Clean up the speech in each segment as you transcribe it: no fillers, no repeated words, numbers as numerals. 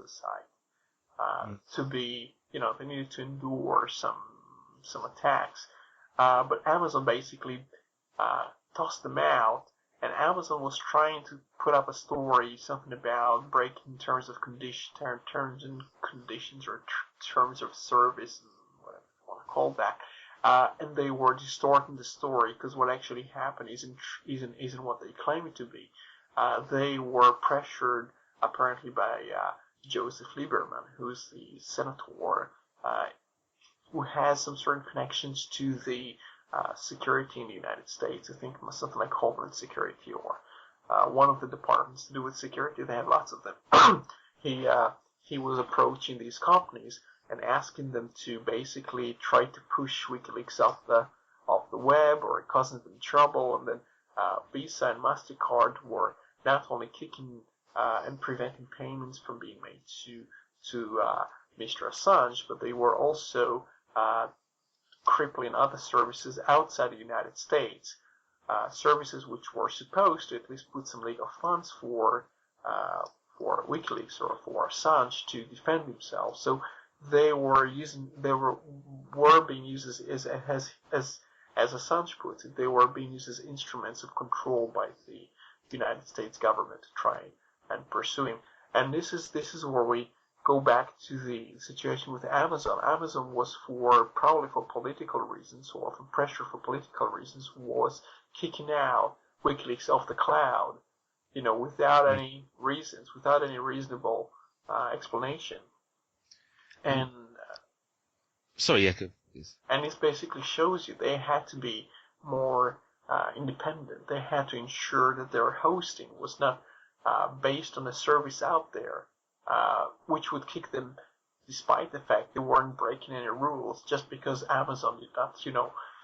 the site to be, they needed to endure some attacks. But Amazon basically tossed them out, and Amazon was trying to put up a story, something about breaking terms and conditions or terms of service, whatever you want to call that. And they were distorting the story because what actually happened isn't what they claim it to be. They were pressured apparently by Joseph Lieberman, who's the senator who has some certain connections to the security in the United States. I think something like Homeland Security or one of the departments to do with security. They have lots of them. He was approaching these companies and asking them to basically try to push WikiLeaks off the web or causing them trouble. And then Visa and MasterCard were not only kicking and preventing payments from being made to Mr. Assange, but they were also crippling other services outside the United States, services which were supposed to at least put some legal funds for WikiLeaks or for Assange to defend themselves. So they were being used as Assange puts it, they were being used as instruments of control by the United States government to try and pursue him. And this is where we go back to the situation with Amazon. Amazon was probably for political reasons or for pressure for political reasons, was kicking out WikiLeaks off the cloud, without any reasons, without any reasonable explanation. And and this basically shows you they had to be more independent. They had to ensure that their hosting was not based on a service out there, which would kick them, despite the fact they weren't breaking any rules, just because Amazon did not,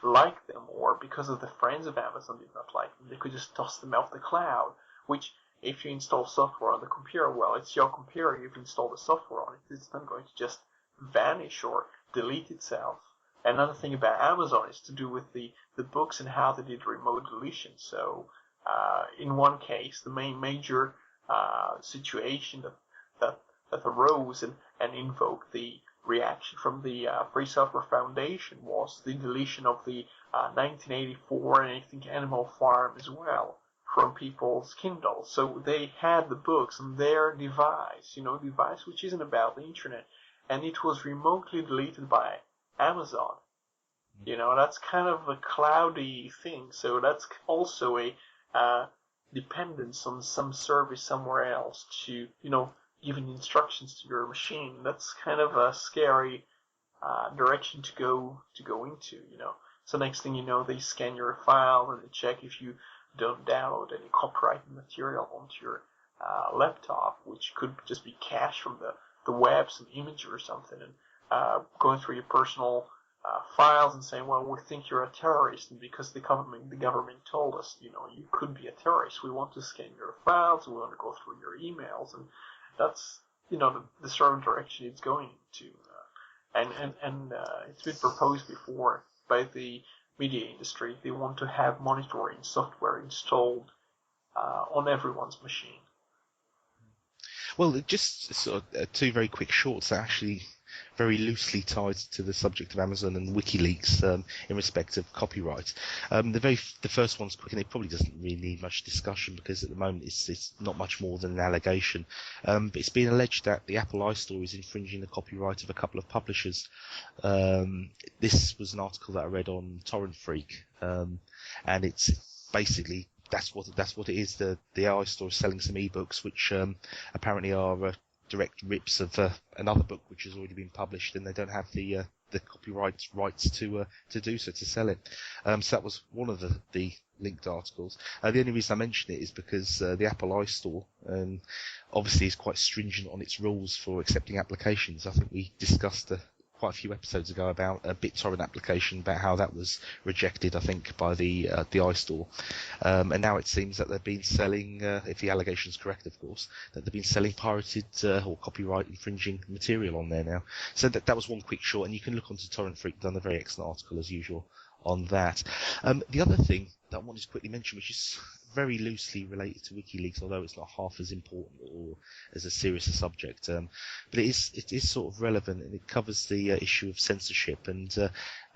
like them, or because of the friends of Amazon did not like them. They could just toss them off the cloud, which, if you install software on the computer, well, it's your computer, you've installed the software on it. It's not going to just vanish or delete itself. Another thing about Amazon is to do with the books and how they did remote deletion. So, in one case, the major situation that arose and invoked the reaction from the Free Software Foundation was the deletion of the 1984 and I think Animal Farm as well from people's Kindle. So they had the books on their device, device which isn't about the internet, and it was remotely deleted by Amazon. That's kind of a cloudy thing. So that's also a dependence on some service somewhere else to, giving instructions to your machine. That's kind of a scary direction to go into. So next thing you know, they scan your file and they check if you don't download any copyrighted material onto your laptop, which could just be cached from the web, some image or something, and going through your personal files and saying, well, we think you're a terrorist, and because the government told us, you could be a terrorist, we want to scan your files, we want to go through your emails, and that's, the sort of direction it's going into. And it's been proposed before by the media industry. They want to have monitoring software installed on everyone's machine. Well, just sort of two very quick shorts that actually very loosely tied to the subject of Amazon and WikiLeaks in respect of copyright. The first one's quick, and it probably doesn't really need much discussion because at the moment it's not much more than an allegation. But it's been alleged that the Apple iStore is infringing the copyright of a couple of publishers. This was an article that I read on Torrent Freak, and it's basically that's what it is. The iStore is selling some ebooks which apparently are direct rips of another book which has already been published, and they don't have the copyright rights to do so, to sell it. So that was one of the linked articles. The only reason I mention it is because the Apple iStore obviously is quite stringent on its rules for accepting applications. I think we discussed quite a few episodes ago about a BitTorrent application, about how that was rejected, I think, by the iStore. And now it seems that they've been selling, if the allegation is correct, of course, that they've been selling pirated or copyright infringing material on there now. So that was one quick short, and you can look onto Torrent Freak, done a very excellent article as usual on that. The other thing that I wanted to quickly mention, which is very loosely related to WikiLeaks, although it's not half as important or as a serious a subject. But it is sort of relevant, and it covers the issue of censorship. And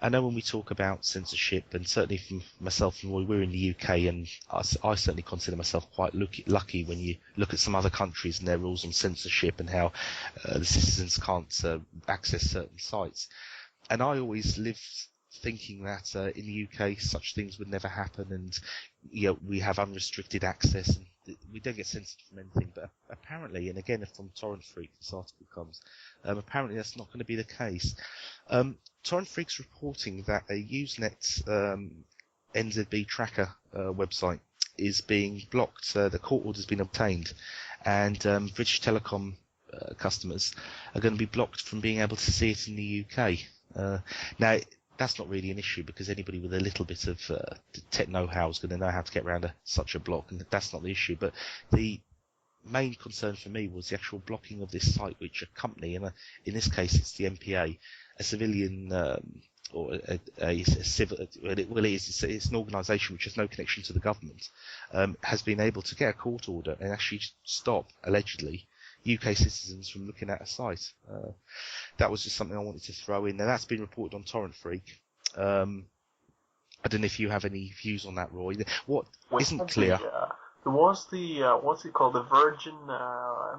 I know when we talk about censorship, and certainly from myself and Roy, we're in the UK, and I certainly consider myself quite lucky when you look at some other countries and their rules on censorship and how the citizens can't access certain sites. And I always lived thinking that in the UK such things would never happen, and we have unrestricted access and we don't get censored from anything. But apparently, and again from Torrent Freak this article comes, apparently that's not going to be the case. Torrent Freak's reporting that a Usenet NZB tracker website is being blocked. The court order has been obtained, and British Telecom customers are going to be blocked from being able to see it in the UK. Now, that's not really an issue because anybody with a little bit of tech know-how is going to know how to get around such a block, and that's not the issue. But the main concern for me was the actual blocking of this site, which a company, and in this case it's the MPA, a civilian or a civil, it's an organisation which has no connection to the government, has been able to get a court order and actually stop, allegedly, UK citizens from looking at a site. That was just something I wanted to throw in. Now that's been reported on Torrent Freak. I don't know if you have any views on that, Roy. What isn't clear? There was the what's it called? The Virgin.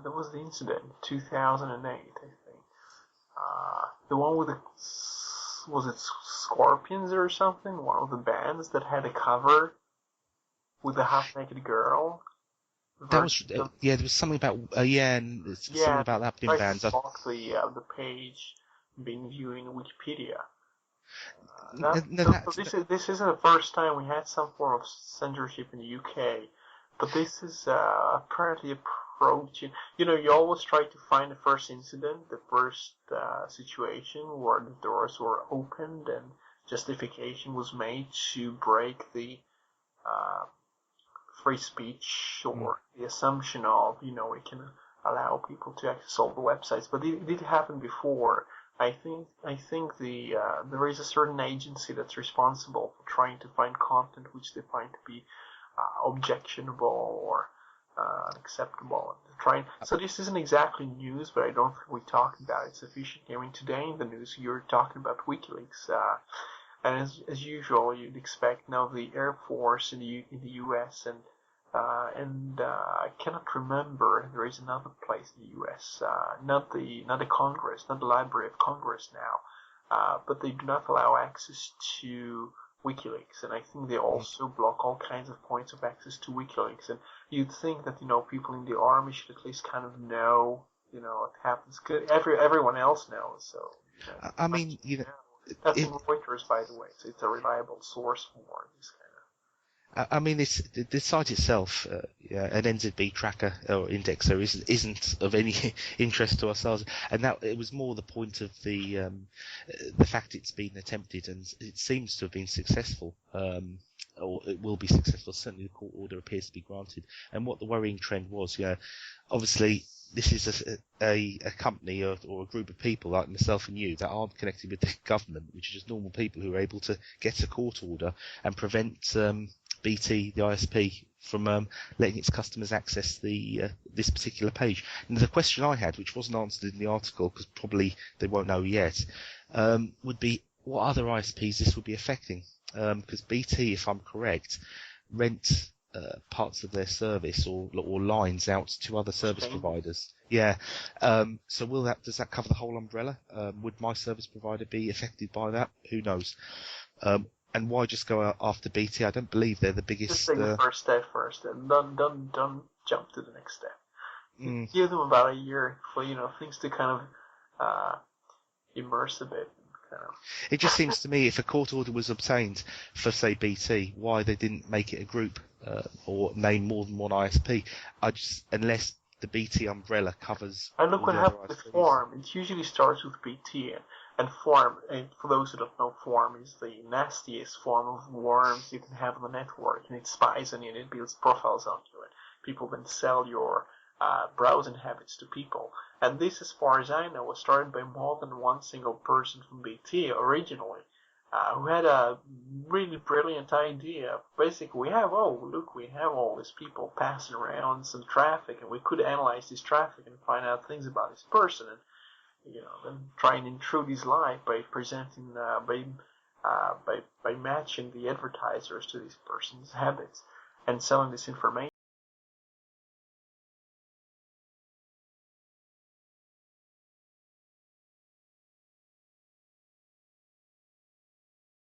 There was the incident, 2008, I think. The one with was it Scorpions or something? One of the bands that had a cover with a half-naked girl. That was there was something about something about that being banned. Block the page being viewed in Wikipedia. This isn't the first time we had some form of censorship in the UK, but this is apparently approaching. You always try to find the first incident, the first situation where the doors were opened and justification was made to break the free speech or the assumption of, we can allow people to access all the websites. But it did happen before. I think there is a certain agency that's responsible for trying to find content which they find to be objectionable or unacceptable. So this isn't exactly news, but I don't think we talk about it sufficiently. I mean, today in the news you're talking about WikiLeaks. And as usual, you'd expect now the Air Force in the U.S. and I cannot remember. There is another place in the U.S. Not the Congress, not the Library of Congress now, but they do not allow access to WikiLeaks, and I think they also block all kinds of points of access to WikiLeaks. And you'd think that people in the army should at least kind of know, what happens. Everyone else knows. So I mean, that's in Reuters, by the way, so it's a reliable source for this kind of. I mean, the site itself, an NZB tracker or indexer isn't of any interest to ourselves, and that it was more the point of the fact it's been attempted and it seems to have been successful, or it will be successful. Certainly, the court order appears to be granted. And what the worrying trend was, obviously. This is a company or a group of people like myself and you that aren't connected with the government, which are just normal people who are able to get a court order and prevent BT, the ISP, from letting its customers access this particular page. And the question I had, which wasn't answered in the article because probably they won't know yet, would be what other ISPs this would be affecting. Because BT, if I'm correct, rent parts of their service or lines out to other service providers. Yeah. So does that cover the whole umbrella? Would my service provider be affected by that? Who knows? And why just go after BT? I don't believe they're the biggest. Just take the first step first, and don't jump to the next step. Give them about a year for things to kind of immerse a bit. It just seems to me if a court order was obtained for, say, BT, why they didn't make it a group or name more than one ISP. Unless the BT umbrella covers. And look what happened with Form. It usually starts with BT, and Form. And for those who don't know, Form is the nastiest form of worms you can have on the network, and it spies on you and it builds profiles on you, and people then sell your browsing habits to people. And this, as far as I know, was started by more than one single person from BT originally. who had a really brilliant idea. Basically, we have all these people passing around some traffic, and we could analyze this traffic and find out things about this person, and then try and intrude his life by presenting, by matching the advertisers to this person's habits and selling this information.